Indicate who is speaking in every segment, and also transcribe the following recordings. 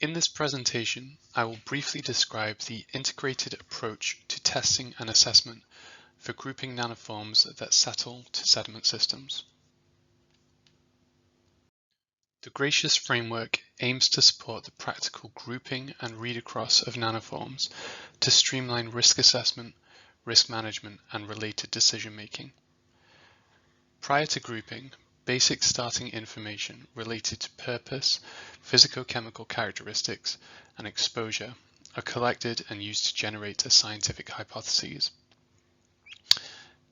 Speaker 1: In this presentation, I will briefly describe the integrated approach to testing and assessment for grouping nanoforms that settle to sediment systems. The Gracious framework aims to support the practical grouping and read across of nanoforms to streamline risk assessment, risk management, and related decision making. Prior to grouping, basic starting information related to purpose, physicochemical characteristics, and exposure are collected and used to generate a scientific hypotheses.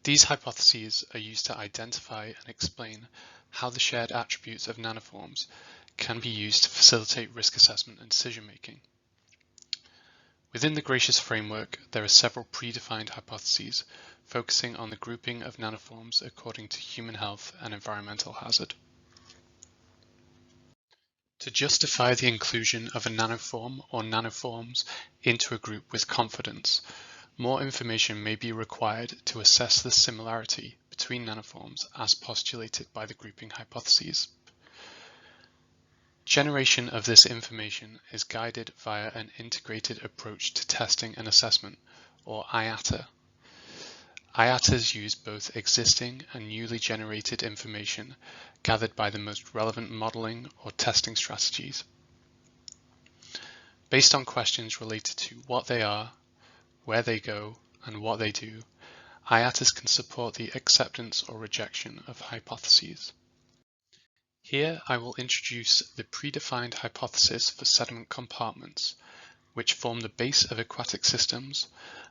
Speaker 1: These hypotheses are used to identify and explain how the shared attributes of nanoforms can be used to facilitate risk assessment and decision making. Within the Gracious framework, there are several predefined hypotheses focusing on the grouping of nanoforms according to human health and environmental hazard. To justify the inclusion of a nanoform or nanoforms into a group with confidence, more information may be required to assess the similarity between nanoforms as postulated by the grouping hypotheses. Generation of this information is guided via an integrated approach to testing and assessment, or IATA. IATAs use both existing and newly generated information gathered by the most relevant modeling or testing strategies. Based on questions related to what they are, where they go, and what they do, IATAs can support the acceptance or rejection of hypotheses. Here I will introduce the predefined hypothesis for sediment compartments, which form the base of aquatic systems,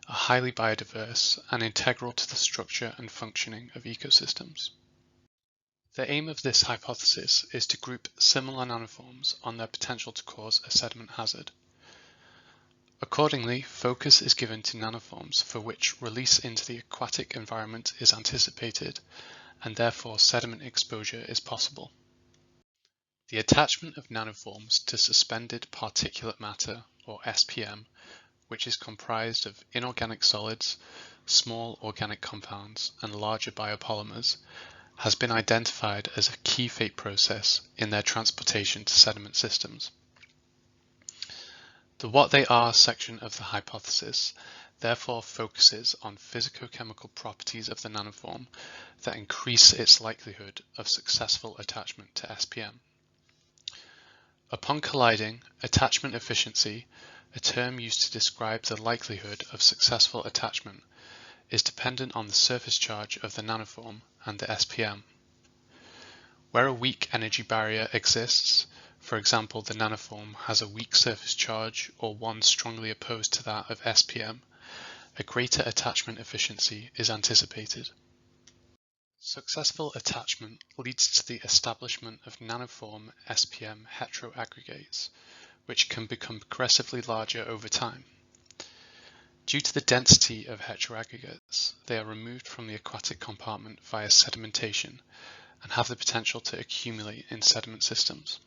Speaker 1: are highly biodiverse and integral to the structure and functioning of ecosystems. The aim of this hypothesis is to group similar nanoforms on their potential to cause a sediment hazard. Accordingly, focus is given to nanoforms for which release into the aquatic environment is anticipated, and therefore sediment exposure is possible. The attachment of nanoforms to suspended particulate matter, or SPM, which is comprised of inorganic solids, small organic compounds, and larger biopolymers, has been identified as a key fate process in their transportation to sediment systems. The what they are section of the hypothesis therefore focuses on physicochemical properties of the nanoform that increase its likelihood of successful attachment to SPM. Upon colliding, attachment efficiency, a term used to describe the likelihood of successful attachment, is dependent on the surface charge of the nanoform and the SPM. Where a weak energy barrier exists, for example, the nanoform has a weak surface charge or one strongly opposed to that of SPM, a greater attachment efficiency is anticipated. Successful attachment leads to the establishment of nanoform SPM heteroaggregates, which can become progressively larger over time. Due to the density of heteroaggregates, they are removed from the aquatic compartment via sedimentation and have the potential to accumulate in sediment systems.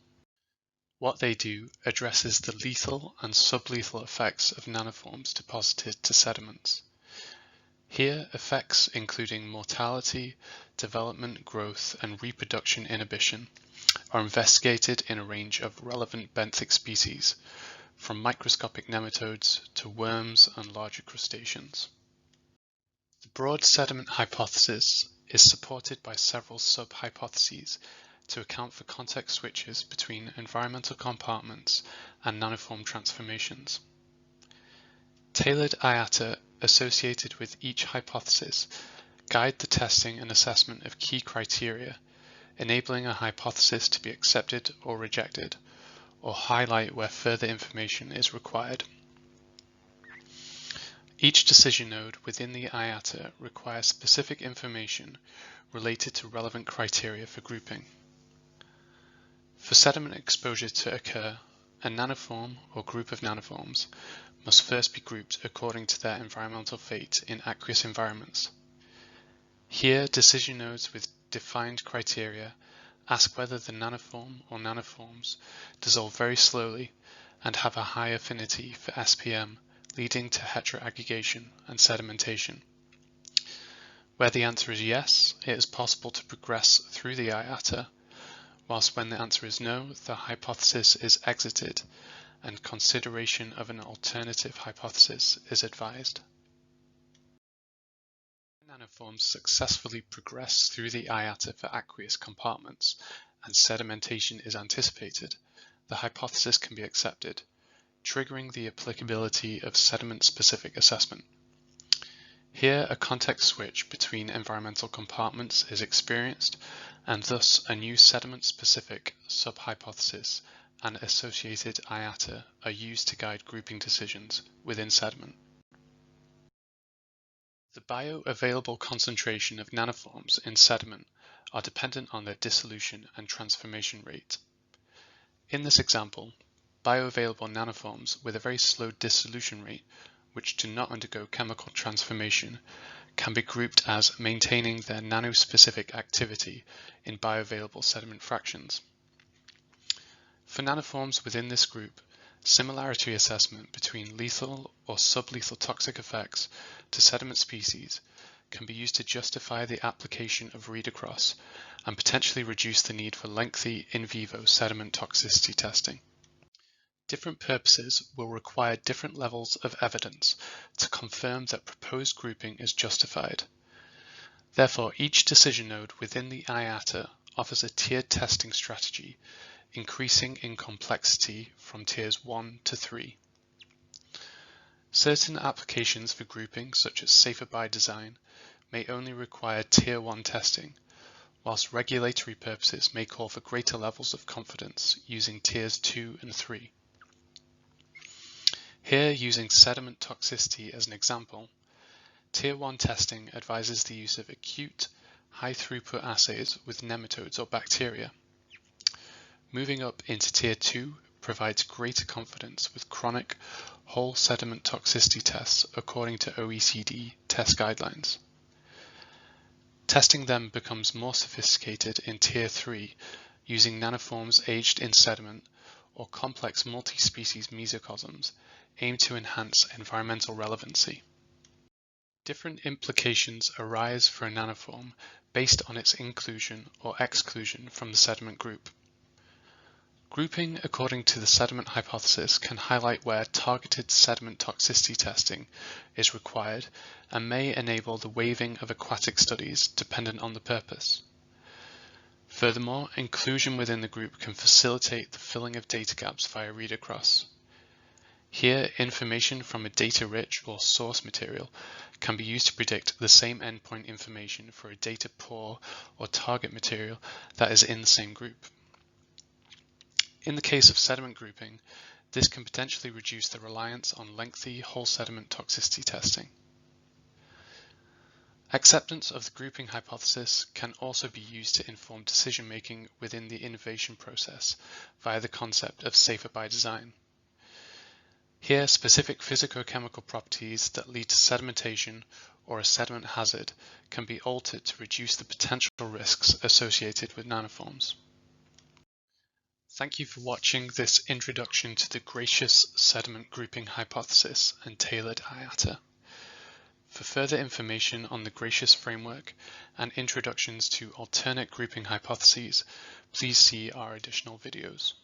Speaker 1: What they do addresses the lethal and sublethal effects of nanoforms deposited to sediments. Here, effects including mortality, development, growth, and reproduction inhibition are investigated in a range of relevant benthic species, from microscopic nematodes to worms and larger crustaceans. The broad sediment hypothesis is supported by several sub-hypotheses to account for context switches between environmental compartments and nanoform transformations. Tailored IATA associated with each hypothesis guide the testing and assessment of key criteria, enabling a hypothesis to be accepted or rejected, or highlight where further information is required. Each decision node within the IATA requires specific information related to relevant criteria for grouping. For sediment exposure to occur, a nanoform or group of nanoforms must first be grouped according to their environmental fate in aqueous environments. Here, decision nodes with defined criteria ask whether the nanoform or nanoforms dissolve very slowly and have a high affinity for SPM, leading to heteroaggregation and sedimentation. Where the answer is yes, it is possible to progress through the IATA, whilst when the answer is no, the hypothesis is exited and consideration of an alternative hypothesis is advised. Nanoforms successfully progress through the IATA for aqueous compartments and sedimentation is anticipated, the hypothesis can be accepted, triggering the applicability of sediment-specific assessment. Here, a context switch between environmental compartments is experienced, and thus a new sediment-specific sub-hypothesis and associated IATA are used to guide grouping decisions within sediment. The bioavailable concentration of nanoforms in sediment are dependent on their dissolution and transformation rate. In this example, bioavailable nanoforms with a very slow dissolution rate, which do not undergo chemical transformation, can be grouped as maintaining their nanospecific activity in bioavailable sediment fractions. For nanoforms within this group, similarity assessment between lethal or sublethal toxic effects to sediment species can be used to justify the application of read-across and potentially reduce the need for lengthy in vivo sediment toxicity testing. Different purposes will require different levels of evidence to confirm that proposed grouping is justified. Therefore, each decision node within the IATA offers a tiered testing strategy, increasing in complexity from tiers 1 to 3. Certain applications for grouping, such as safer by design, may only require tier 1 testing, whilst regulatory purposes may call for greater levels of confidence using tiers 2 and 3. Here, using sediment toxicity as an example, tier 1 testing advises the use of acute, high-throughput assays with nematodes or bacteria. Moving up into tier 2 provides greater confidence with chronic, whole sediment toxicity tests according to OECD test guidelines. Testing then becomes more sophisticated in tier 3 using nanoforms aged in sediment or complex multi-species mesocosms aimed to enhance environmental relevancy. Different implications arise for a nanoform based on its inclusion or exclusion from the sediment group. Grouping according to the sediment hypothesis can highlight where targeted sediment toxicity testing is required and may enable the waiving of aquatic studies dependent on the purpose. Furthermore, inclusion within the group can facilitate the filling of data gaps via read-across. Here, information from a data-rich or source material can be used to predict the same endpoint information for a data-poor or target material that is in the same group. In the case of sediment grouping, this can potentially reduce the reliance on lengthy whole sediment toxicity testing. Acceptance of the grouping hypothesis can also be used to inform decision-making within the innovation process via the concept of safer by design. Here, specific physicochemical properties that lead to sedimentation or a sediment hazard can be altered to reduce the potential risks associated with nanoforms. Thank you for watching this introduction to the gracious sediment grouping hypothesis and tailored IATA. For further information on the gracious framework and introductions to alternate grouping hypotheses, please see our additional videos.